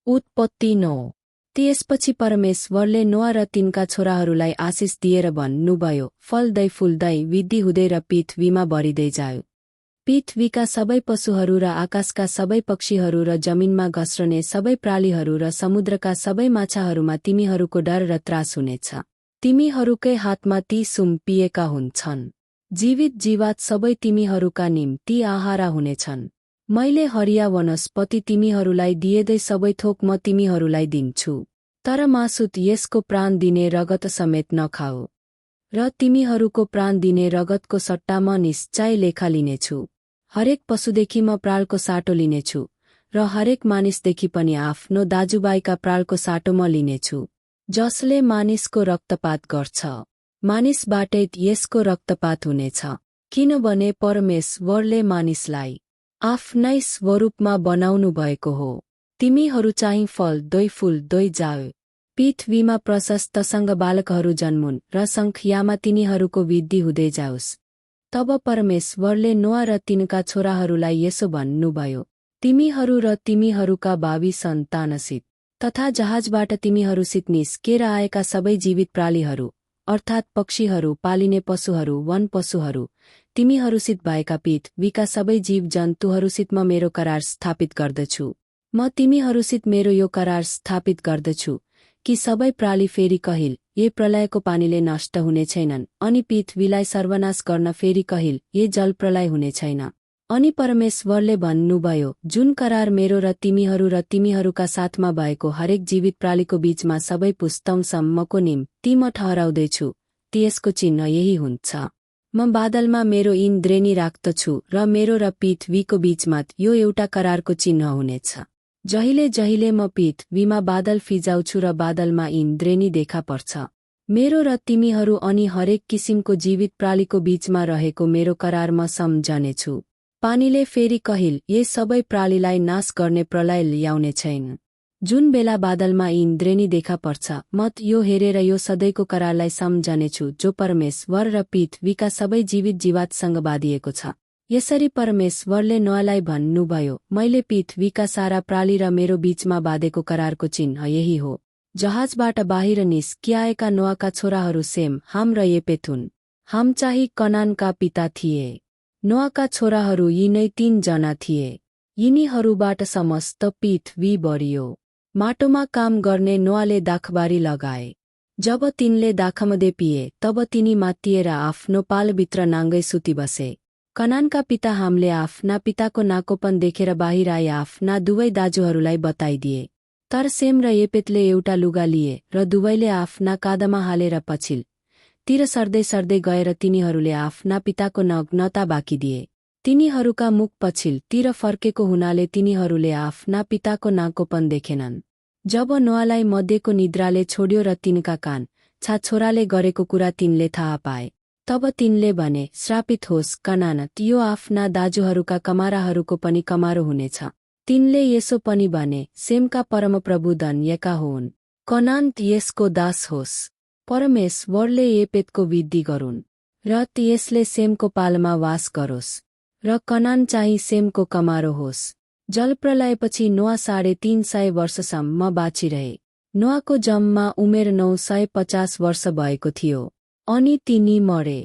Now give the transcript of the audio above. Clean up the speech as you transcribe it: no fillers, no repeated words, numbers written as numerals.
उत्पत्ति 9। त्यसपछि परमेश्वरले नोआ र तिनका छोराहरूलाई आशिष दिएर भन्नुभयो, फल्दै फुल्दै वृद्धि हुँदै र पृथ्वीमा भरिँदै जाऊ। पृथ्वीका सबै पशुहरू र आकाशका सबै पक्षीहरू र जमिनमा घस्रने सबै प्राणीहरू र समुद्रका सबै माछाहरूमा तिमीहरूको डर र त्रास हुनेछ। तिमीहरूकै हातमा ती सुम्पिएका हुन्छन्। जीवित जीवात सबै तिमीहरूका निम्ति आहारा हुनेछन्। मैले हरिया वनस्पति तिमीहरूलाई दिएदै सबै थोक म तिमीहरूलाई दिन्छु। तर मासुत यसको प्राण दिने रगत समेत नखाऊ। र तिमीहरूको प्राण दिने रगतको सट्टा म निश्चय लेखा लिनेछु। हरेक पशुदेखि म प्राणको साटो लिनेछु, र हरेक मानिसदेखि पनि आफ्नो दाजुभाइका प्राणको साटो म लिनेछु। जसले मानिसको रक्तपात गर्छ, मानिसबाटै यसको रक्तपात हुनेछ, किनभने परमेश्वरले मानिसलाई आफ्नै स्वरूपमा बनाउनु भएको हो। तिमीहरू चाहिँ फल्दै फुल्दै जाऊ। पृथ्वीमा प्रशस्तसँग बालकहरू जन्मुन् र सङ्ख्यामा तिनीहरूको वृद्धि हुँदै जाओस्। तब परमेश्वरले नोआ र तिनका छोराहरूलाई यसो भन्नुभयो, तिमीहरू र तिमीहरूका भावी सन्तानसित तथा जहाजबाट तिमीहरूसित निस्केर आएका सबै जीवित प्राणीहरू, अर्थात् पक्षीहरू, पालिने पशुहरू, वन पशुहरू, तिमीहरूसित भएका पृथ्वीका सबै जीव जन्तुहरूसित म मेरो करार स्थापित गर्दछु। म तिमीहरूसित मेरो यो करार स्थापित गर्दछु कि सबै प्राणी फेरि कहिल ये प्रलयको पानीले नष्ट हुने छैनन्, अनि पृथ्वीलाई सर्वनाश गर्न फेरि कहिल ये जलप्रलय हुने छैन। अनि परमेश्वरले भन्नुभयो, जुन करार मेरो र तिमीहरूका साथमा भएको हरेक जीवित प्राणीको बीचमा सबै पुस्तौँसम्मको निम्ति म ठहराउँदैछु, त्यसको चिन्ह यही हुन्छ। म बादलमा मेरो इन्द्रेणी राख्दछु र मेरो र पृथ्वीको बीचमा यो एउटा करारको चिन्ह हुनेछ। जहिले जहिले म पृथ्वीमा बादल फिजाउँछु र बादलमा इन्द्रेणी देखा पर्छ। मेरो र तिमीहरू अनि हरेक किसिमको जीवित प्राणीको बीचमा रहेको मेरो करार म सम्झनेछु। पानीले फेरि कहिल ये सबै प्राणीलाई नाश गर्ने प्रलय ल्याउने छैन। जुन बेला बादलमा इन्द्रेणी देखा पर्छ, म यो हेरेर यो सधैँको करारलाई सम्झनेछु जो परमेश्वर र पृथ्वीका सबै जीवित जीवातसँग बाँधिएको छ। यसरी परमेश्वरले नोआलाई भन्नुभयो, मैले पृथ्वीका सारा प्राणी र मेरो बीचमा बाँधेको करारको चिन्ह यही हो। जहाजबाट बाहिर निस्किआएका नोआका छोराहरू सेम, हाम र येपेत हुन्। हाम चाहिँ कनानका पिता थिए। नोआका छोराहरू यिनै 3 जना थिए। यिनीहरूबाट समस्त पृथ्वी बढियो। माटोमा काम गर्ने नोआले दाखबारी लगाए। जब तिनले दाखमधे पिए, तब तिनी मात्तिएर आफ्नो पालभित्र नाङ्गै सुति बसे। कनानका पिता हामले आफ्ना पिताको नाकोपन देखेर बाहिर आए आफ्ना दुवै दाजुहरूलाई बताइदिए। तर सेम र येपेतले एउटा लुगा लिए र दुवैले आफ्ना काँधमा हालेर पछिल्तिर सर्दै सर्दै गएर तिनीहरूले आफ्ना पिताको नग्नता बाँकिदिए। तिनीहरूका मुख पछिल्तिर फर्केको हुनाले तिनीहरूले आफ्ना पिताको नाकोपन देखेनन्। जब नोआलाई मध्यको निद्राले छोड्यो र तिनका कान छोराले गरेको कुरा तिनले थाहा पाए, तब तिनले भने, श्रापित होस् कनान, यो आफ्ना दाजुहरूका कमाराहरूको पनि कमारो हुनेछ। तिनले यसो पनि भने, सेमका परमप्रभु धन्यका होन्, कनान यसको दास होस्। परमेश्वरले येपेतको वृद्धि गरून् र यसले सेमको पालमा वास गरोस्, र कनान चाहिँ सेमको कमारो होस्। जलप्रलयपछि नोआ 350 वर्षसम्म बाँचिरहे। नोआको जम्मा उमेर 950 वर्ष भएको थियो, अनि तिनी मरे।